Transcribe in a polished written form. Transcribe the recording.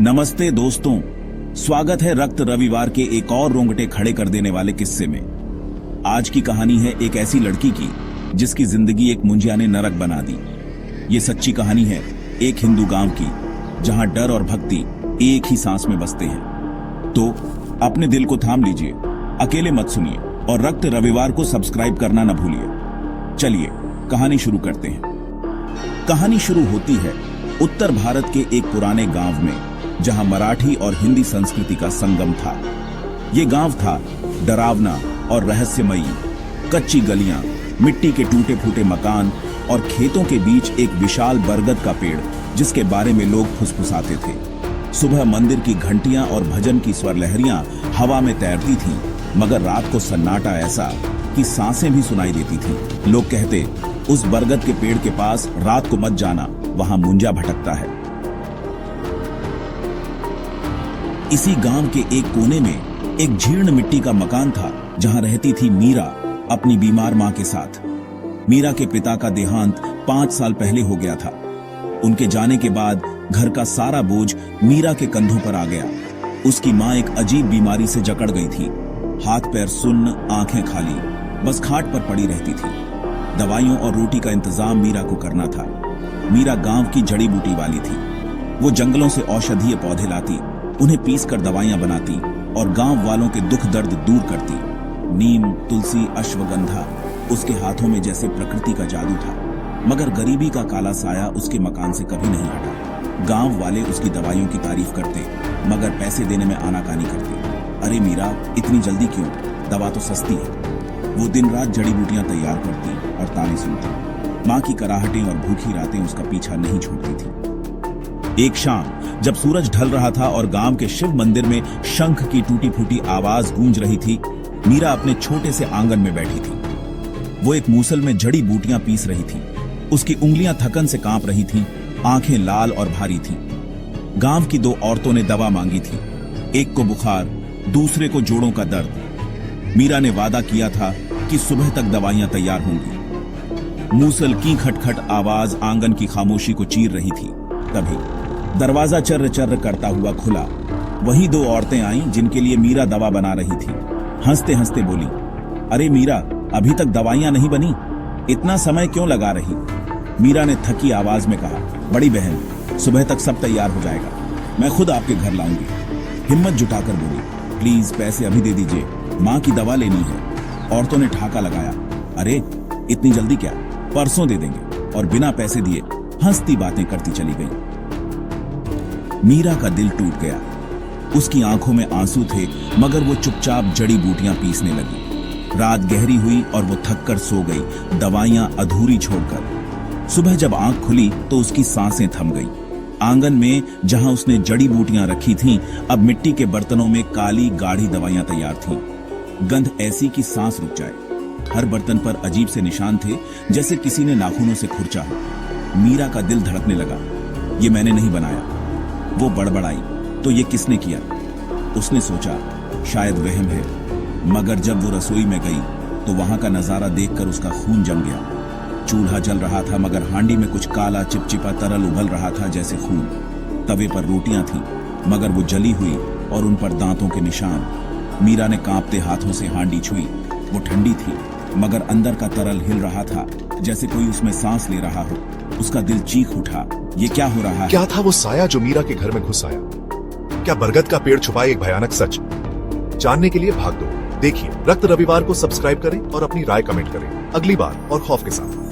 नमस्ते दोस्तों, स्वागत है रक्त रविवार के एक और रोंगटे खड़े कर देने वाले किस्से में। आज की कहानी है एक ऐसी लड़की की जिसकी जिंदगी एक मुंजिया ने नरक बना दी। ये सच्ची कहानी है एक हिंदू गांव की, जहां डर और भक्ति एक ही सांस में बसते हैं। तो अपने दिल को थाम लीजिए, अकेले मत सुनिए और रक्त रविवार को सब्सक्राइब करना न भूलिए। चलिए कहानी शुरू करते हैं। कहानी शुरू होती है उत्तर भारत के एक पुराने गांव में, जहां मराठी और हिंदी संस्कृति का संगम था। ये गांव था डरावना और रहस्यमयी। कच्ची गलियां, मिट्टी के टूटे फूटे मकान और खेतों के बीच एक विशाल बरगद का पेड़ जिसके बारे में लोग फुसफुसाते थे। सुबह मंदिर की घंटियां और भजन की स्वर लहरियां हवा में तैरती थीं, मगर रात को सन्नाटा ऐसा कि सांसें भी सुनाई देती थीं। लोग कहते, उस बरगद के पेड़ के पास रात को मत जाना, वहां मुंजा भटकता है। इसी गांव के एक कोने में एक जीर्ण मिट्टी का मकान था, जहां रहती थी मीरा अपनी बीमार मां के साथ। मीरा के पिता का देहांत 5 साल पहले हो गया था। उनके जाने के बाद घर का सारा बोझ मीरा के कंधों पर आ गया। उसकी मां एक अजीब बीमारी से जकड़ गई थी। हाथ पैर सुन्न, आंखें खाली, बस खाट पर पड़ी रहती थी। दवाइयों और रोटी का इंतजाम मीरा को करना था। मीरा गांव की जड़ी बूटी वाली थी। वो जंगलों से औषधीय पौधे लाती, उन्हें पीसकर दवाइयां बनाती और गांव वालों के दुख दर्द दूर करती। नीम, तुलसी, अश्वगंधा उसके हाथों में जैसे प्रकृति का जादू था। मगर गरीबी का काला साया उसके मकान से कभी नहीं हटा। गांव वाले उसकी दवाइयों की तारीफ करते, मगर पैसे देने में आनाकानी करते। अरे मीरा, इतनी जल्दी क्यों? दवा तो सस्ती है। वो दिन रात जड़ी बूटियां तैयार करती और ताने सुनती। मां की कराहटें और भूखी रातें उसका पीछा नहीं छोड़ती थी। एक शाम जब सूरज ढल रहा था और गांव के शिव मंदिर में शंख की टूटी फूटी आवाज गूंज रही थी, मीरा अपने छोटे से आंगन में बैठी थी। वो एक मूसल में जड़ी बूटियां पीस रही थी। उसकी उंगलियां थकन से कांप रही थीं, आंखें लाल और भारी थीं। गांव की 2 औरतों ने दवा मांगी थी। एक को बुखार, दूसरे को जोड़ों का दर्द। मीरा ने वादा किया था कि सुबह तक दवाइयां तैयार होंगी। मूसल की खटखट आवाज आंगन की खामोशी को चीर रही थी। तभी दरवाजा चर्र चर्र करता हुआ खुला। वही 2 औरतें आईं जिनके लिए मीरा दवा बना रही थी। हंसते हंसते बोली, अरे मीरा, अभी तक दवाइयां नहीं बनी? इतना समय क्यों लगा रही? मीरा ने थकी आवाज में कहा, बड़ी बहन, सुबह तक सब तैयार हो जाएगा। मैं खुद आपके घर लाऊंगी। हिम्मत जुटाकर बोली, प्लीज पैसे अभी दे दीजिए, मां की दवा लेनी है। औरतों ने ठाका लगाया, अरे इतनी जल्दी क्या, परसों दे देंगे। और बिना पैसे दिए हंसती बातें करती चली गई। मीरा का दिल टूट गया। उसकी आंखों में आंसू थे, मगर वो चुपचाप जड़ी बूटियां पीसने लगी। रात गहरी हुई और वो थककर सो गई, दवाइयां अधूरी छोड़कर। सुबह जब आंख खुली तो उसकी सांसें थम गई। आंगन में जहां उसने जड़ी बूटियां रखी थीं, अब मिट्टी के बर्तनों में काली गाढ़ी दवाइयां तैयार थीं। गंध ऐसी कि सांस रुक जाए। हर बर्तन पर अजीब से निशान थे, जैसे किसी ने नाखूनों से खुरचा हो। मीरा का दिल धड़कने लगा। ये मैंने नहीं बनाया। वो बड़बड़ाई, तो ये किसने किया? उसने सोचा शायद वहम है। मगर जब वो रसोई में गई तो वहां का नजारा देखकर उसका खून जम गया। चूल्हा जल रहा था, मगर हांडी में कुछ काला चिपचिपा तरल उबल रहा था जैसे खून। तवे पर रोटियां थीं, मगर वो जली हुई और उन पर दांतों के निशान। मीरा ने कांपते हाथों से हांडी छुई। वो ठंडी थी, मगर अंदर का तरल हिल रहा था, जैसे कोई उसमें सांस ले रहा हो। उसका दिल चीख उठा, ये क्या हो रहा है? क्या था वो साया जो मीरा के घर में घुस आया? क्या बरगद का पेड़ छुपाए एक भयानक सच? जानने के लिए भाग दो। देखिए रक्त रविवार को सब्सक्राइब करें और अपनी राय कमेंट करें। अगली बार और खौफ के साथ।